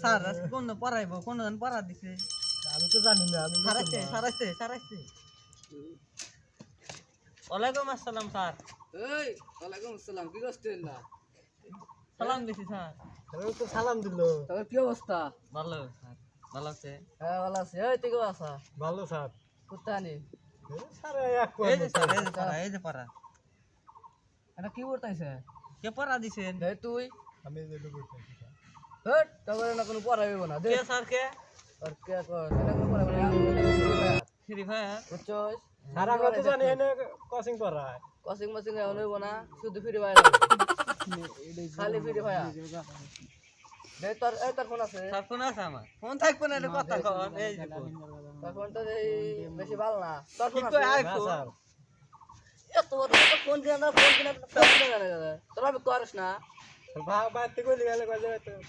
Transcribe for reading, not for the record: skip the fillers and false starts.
sir আজকে কোন পড়াইবো কোন জন পড়া দিছে আমি তো জানি না আমি সারাইছে ওয়ালাইকুম আসসালাম স্যার এই ওয়ালাইকুম আসসালাম কি করছেন না সালাম দিছি স্যার আমি তো সালাম দিল তোর কি অবস্থা ভালো স্যার ভালো আছে হ্যাঁ ভালো আছি এই তুই কেমন আছা ভালো স্যার কোথানি স্যার এক এই যে স্যার এই যে পড়া এটা কি করতেছে কে পড়া দিছেন এই তুই আমি যে লোক করতেছি হট তারপরে না কোনো পড়াইব না দে কে স্যার কে আর কে কর সেটা কোনো পড়াইব না ফ্রি ফায়ার বুঝছস স্যার আমরা তো জানি এনে কোচিং পড়ায় কোচিং মাসিং এমন হইব না শুধু ফ্রি ফায়ার খালি ফ্রি ফায়ার দে তোর ফোন আছে স্যার ফোন আছে আমার ফোন থাকবো না এটা কথা কন এই যে তোর ফোনটা বেশি ভালো না তোর ফোন কি কই আছে না আইফোন স্যার এত বড় ফোন কিনা ফোন কিনা তোর আমি করিস না বাড়তে কইলি গেলে কই যাবে তো